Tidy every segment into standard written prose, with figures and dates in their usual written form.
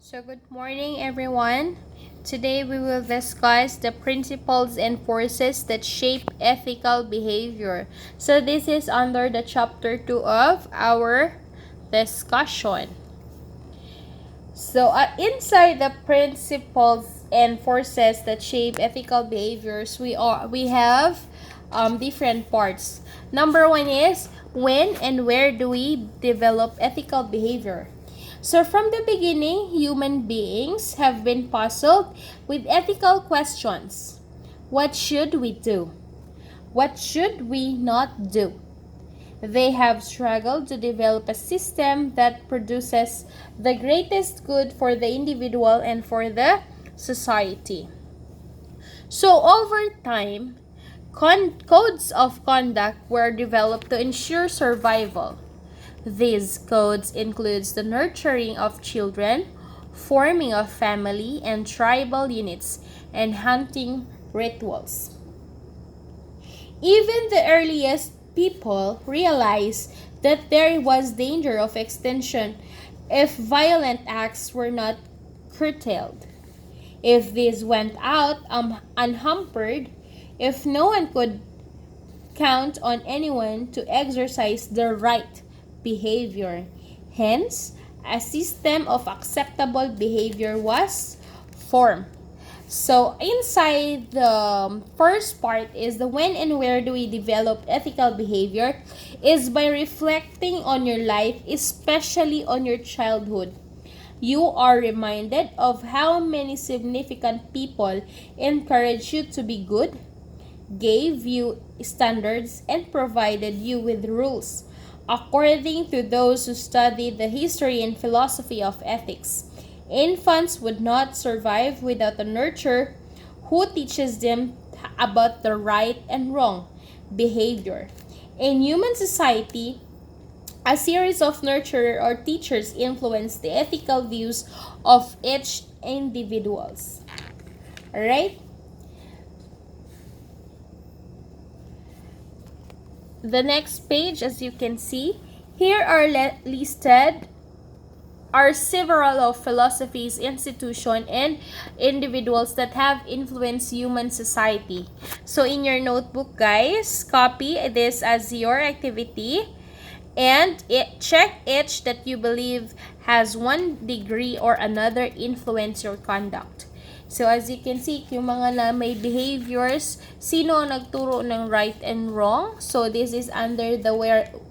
So good morning everyone. Today we will discuss the principles and forces that shape ethical behavior. So this is under the chapter 2 of our discussion. So inside the principles and forces that shape ethical behaviors, we have different parts. Number one is when and where do we develop ethical behavior? So from the beginning, human beings have been puzzled with ethical questions. What should we do? What should we not do? They have struggled to develop a system that produces the greatest good for the individual and for the society. So over time, codes of conduct were developed to ensure survival. These codes includes the nurturing of children, forming of family and tribal units, and hunting rituals. Even the earliest people realized that there was danger of extinction if violent acts were not curtailed. If these went out unhampered, if no one could count on anyone to exercise the right behavior. Hence, a system of acceptable behavior was formed. So inside the first part is the when and where do we develop ethical behavior is by reflecting on your life, especially on your childhood. You are reminded of how many significant people encouraged you to be good, gave you standards, and provided you with rules. According to those who study the history and philosophy of ethics, infants would not survive without a nurturer who teaches them about the right and wrong behavior. In human society, a series of nurturer or teachers influence the ethical views of each individuals. Alright? The next page, as you can see, here are listed are several of philosophies, institutions, and individuals that have influenced human society. So in your notebook, guys, copy this as your activity and check each that you believe has one degree or another influence your conduct. So as you can see, yung mga na may behaviors, sino ang nagturo ng right and wrong? So this is under the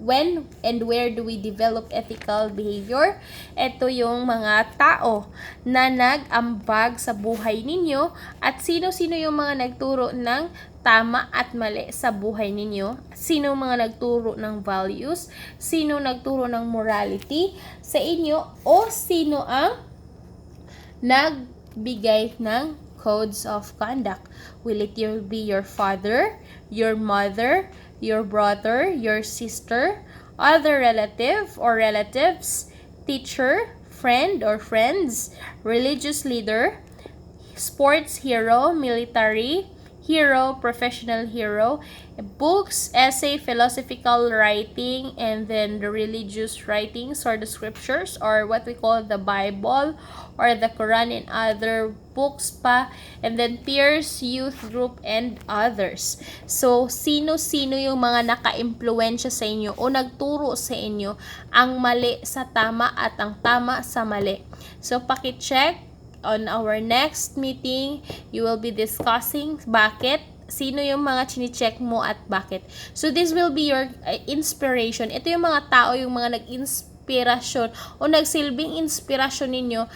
when and where do we develop ethical behavior? Ito yung mga tao na nag-ambag sa buhay ninyo at sino-sino yung mga nagturo ng tama at mali sa buhay ninyo. Sino mga nagturo ng values? Sino nagturo ng morality sa inyo? O sino ang nagbigay ng codes of conduct? Will it be your father, your mother, your brother, your sister, other relative or relatives, teacher, friend or friends, religious leader, sports hero, military hero, professional hero, books, essay, philosophical writing, and then the religious writings or the scriptures or what we call the Bible or the Quran and other books pa, and then peers, youth group, and others. So, sino-sino yung mga naka-impluensya sa inyo o nagturo sa inyo ang mali sa tama at ang tama sa mali. So, paki-check on our next meeting, you will be discussing bakit, sino yung mga chine-check mo at bakit. So this will be your inspiration. Ito yung mga tao, yung mga nag-inspirasyon o nagsilbing inspirasyon ninyo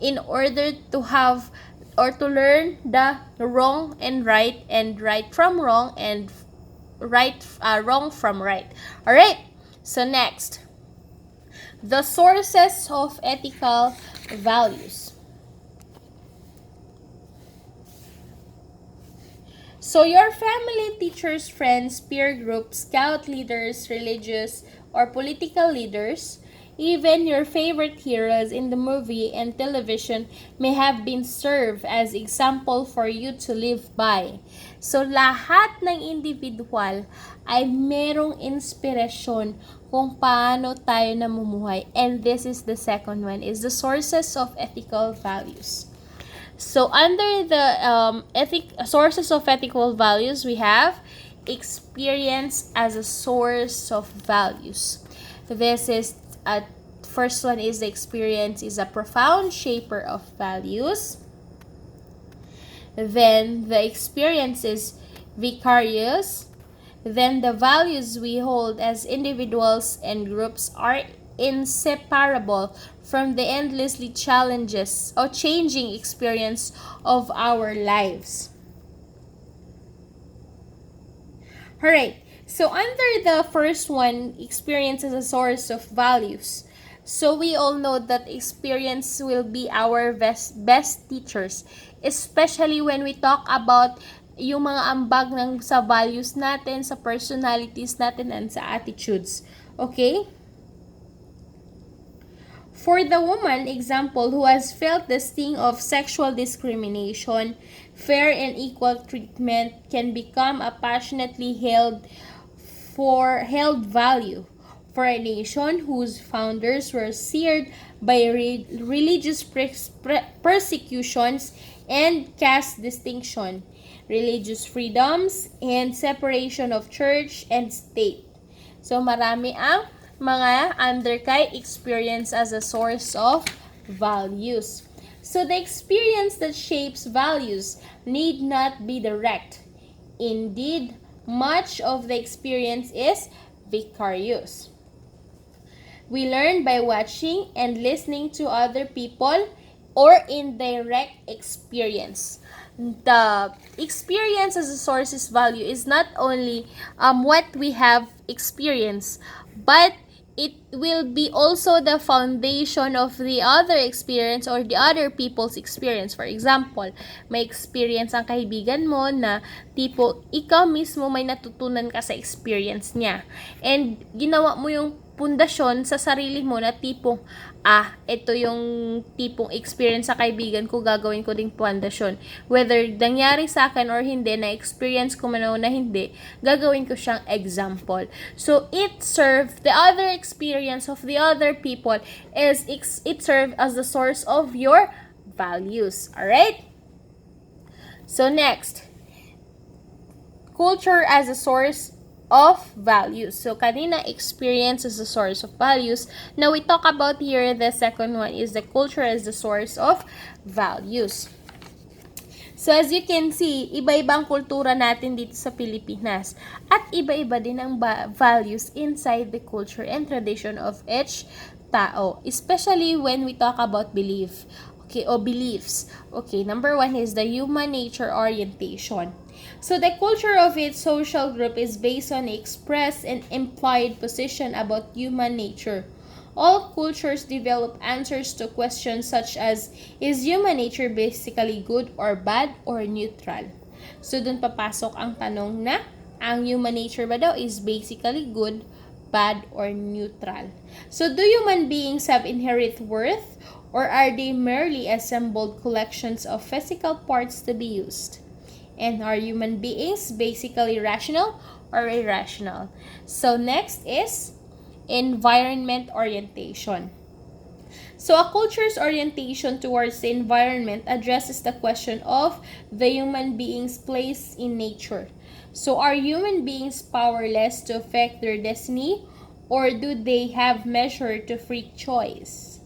in order to have or to learn the wrong and right from wrong and wrong from right. Alright, so next, the sources of ethical values. So your family, teachers, friends, peer groups, scout leaders, religious or political leaders Even your favorite heroes in the movie and television may have been served as example for you to live by. So, lahat ng individual ay merong inspirasyon kung paano tayo namumuhay. And this is the second one, is the sources of ethical values. So, under the sources of ethical values, we have experience as a source of values. This is first one is the experience is a profound shaper of values. Then the experience is vicarious. Then the values we hold as individuals and groups are inseparable from the endlessly challenges or changing experience of our lives. Alright, so under the first one, experience as a source of values. So we all know that experience will be our best teachers, especially when we talk about yung mga ambag sa values natin, sa personalities natin, and sa attitudes. Okay? For the woman, example, who has felt the sting of sexual discrimination, fair and equal treatment can become a passionately held value. For a nation whose founders were seared by religious persecutions and caste distinction, religious freedoms, and separation of church and state. So marami ang mga underkay experience as a source of values. So the experience that shapes values need not be direct. Indeed, much of the experience is vicarious. We learn by watching and listening to other people or indirect experience. The experience as a source's value is not only what we have experienced, but it will be also the foundation of the other experience or the other people's experience. For example, may experience ang kaibigan mo na tipo, ikaw mismo may natutunan ka sa experience niya. And ginawa mo yung pundasyon sa sarili mo na tipong, ito yung tipong experience sa kaibigan ko, gagawin ko ding pundasyon. Whether nangyari sa akin or hindi, na-experience ko man o na hindi, gagawin ko siyang example. So, it served, the other experience of the other people is, it served as the source of your values. Alright? So, next, culture as a source of values. So, kanina, experience is the source of values. Now, we talk about here, the second one is the culture as the source of values. So, as you can see, iba-ibang kultura natin dito sa Pilipinas. At iba-iba din ang values inside the culture and tradition of each tao. Especially when we talk about belief. Okay, or beliefs. Okay, number one is the human nature orientation. So, the culture of its social group is based on expressed and implied position about human nature. All cultures develop answers to questions such as, is human nature basically good or bad or neutral? So, dun papasok ang tanong na, ang human nature ba daw is basically good, bad, or neutral? So, do human beings have inherent worth, or are they merely assembled collections of physical parts to be used? And are human beings basically rational or irrational? So, next is environment orientation. So, a culture's orientation towards the environment addresses the question of the human being's place in nature. So, are human beings powerless to affect their destiny, or do they have measure to free choice?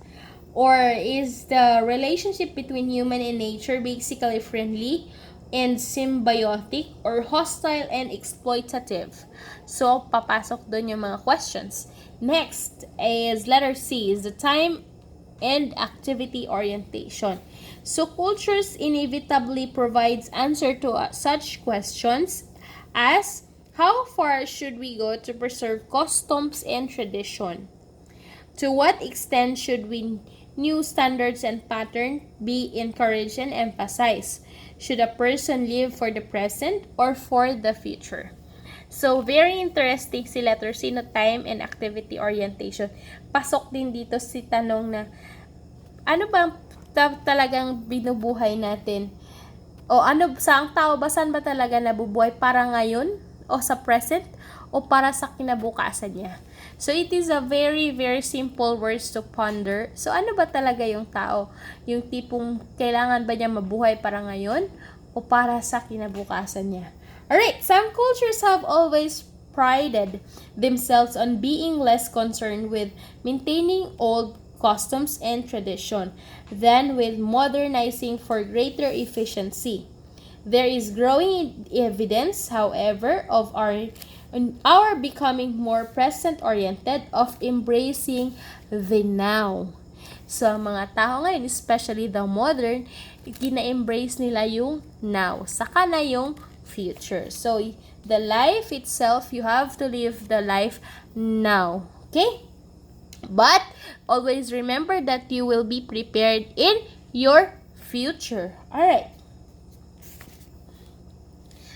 Or is the relationship between human and nature basically friendly and symbiotic, or hostile and exploitative? So, papasok doon yung mga questions. Next is letter C, is the time and activity orientation. So, cultures inevitably provides answer to such questions as, how far should we go to preserve customs and tradition? To what extent should new standards and patterns be encouraged and emphasized? Should a person live for the present or for the future? So, very interesting si letter C na time and activity orientation. Pasok din dito si tanong na, ano ba talagang binubuhay natin? O ano, sa ang tao ba, saan ba talaga nabubuhay? Para ngayon? O sa present? O para sa kinabukasan niya? So, it is a very, very simple words to ponder. So, ano ba talaga yung tao? Yung tipong kailangan ba niya mabuhay para ngayon? O para sa kinabukasan niya? Alright, some cultures have always prided themselves on being less concerned with maintaining old customs and tradition than with modernizing for greater efficiency. There is growing evidence, however, of our becoming more present-oriented, of embracing the now. So, mga tao ngayon, especially the modern, gina-embrace nila yung now. Saka na yung future. So, the life itself, you have to live the life now. Okay? But, always remember that you will be prepared in your future. Alright.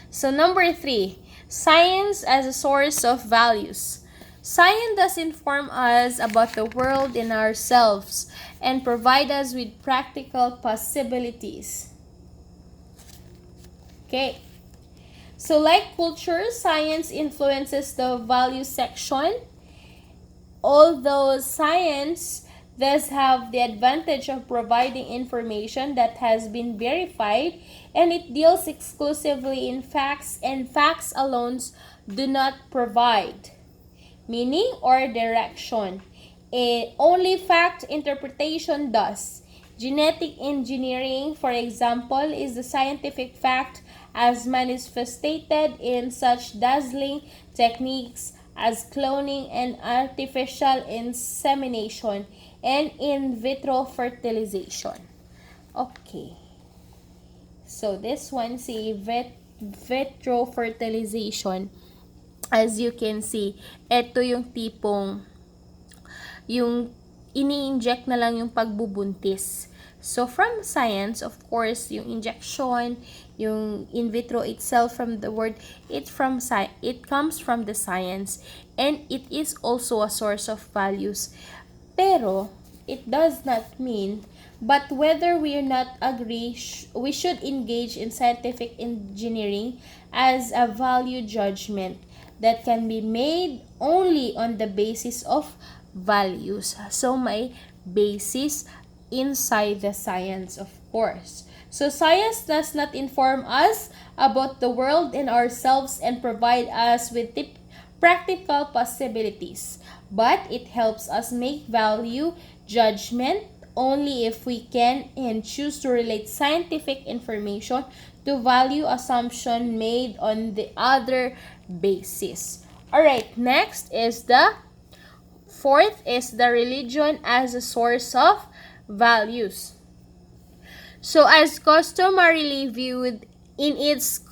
So, number 3, science as a source of values. Science does inform us about the world and ourselves and provide us with practical possibilities. Okay. So, like culture, science influences the value section. Although science does have the advantage of providing information that has been verified, and it deals exclusively in facts, and facts alone do not provide meaning or direction. Only fact interpretation does. Genetic engineering, for example, is the scientific fact as manifested in such dazzling techniques as cloning and artificial insemination and in vitro fertilization. Okay. So, this one, si vitro fertilization, as you can see, ito yung tipong, yung ini-inject na lang yung pagbubuntis. So, from science, of course, yung injection, yung in vitro itself, from the word, it comes from the science, and it is also a source of values. Pero, it does not mean, but whether we are not agree, we should engage in scientific engineering as a value judgment that can be made only on the basis of values. So, may basis inside the science, of course. So, science does not inform us about the world and ourselves and provide us with practical possibilities, but it helps us make value judgment only if we can and choose to relate scientific information to value assumption made on the other basis. Alright, next is the fourth is the religion as a source of values. So, as customarily viewed in its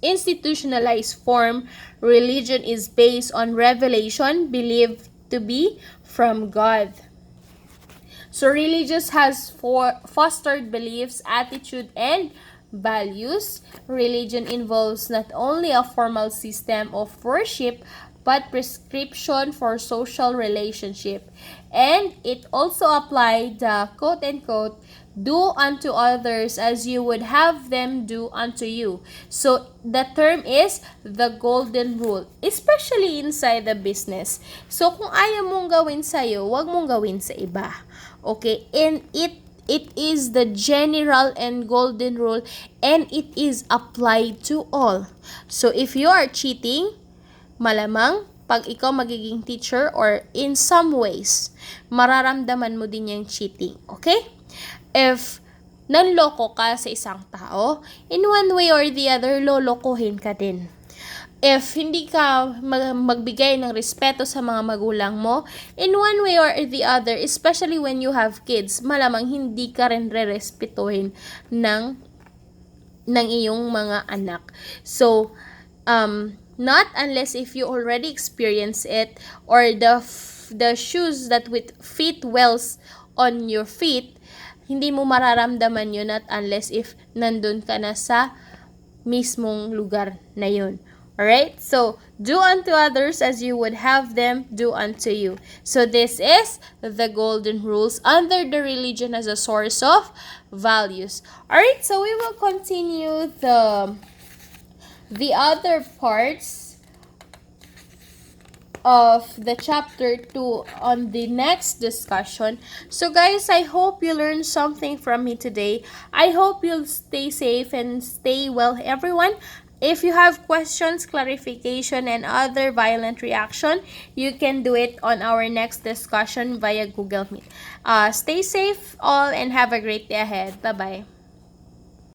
institutionalized form, religion is based on revelation believed to be from God. So, religious has fostered beliefs, attitude, and values. Religion involves not only a formal system of worship, but prescription for social relationship. And it also applied the quote-unquote, do unto others as you would have them do unto you. So, the term is the golden rule, especially inside the business. So, kung ayaw mong gawin sa'yo, wag mong gawin sa iba. Okay? And it is the general and golden rule, and it is applied to all. So, if you are cheating, malamang, pag ikaw magiging teacher or in some ways, mararamdaman mo din yung cheating. Okay? If nanloko ka sa isang tao, in one way or the other, lolokohin ka din. If hindi ka magbigay ng respeto sa mga magulang mo, in one way or the other, especially when you have kids, malamang hindi ka rin re-respetuhin ng iyong mga anak. So, not unless if you already experience it, or the shoes that fit well on your feet, hindi mo mararamdaman yun, not unless if nandun ka na sa mismong lugar na yun. Alright? So, Do unto others as you would have them do unto you. So this is the golden rules under the religion as a source of values. Alright, so we will continue the other parts of the chapter 2 on the next discussion. So guys, I hope you learned something from me today. I hope you'll stay safe and stay well, everyone. If you have questions, clarification, and other violent reaction, you can do it on our next discussion via Google Meet. Stay safe all and have a great day ahead. Bye-bye.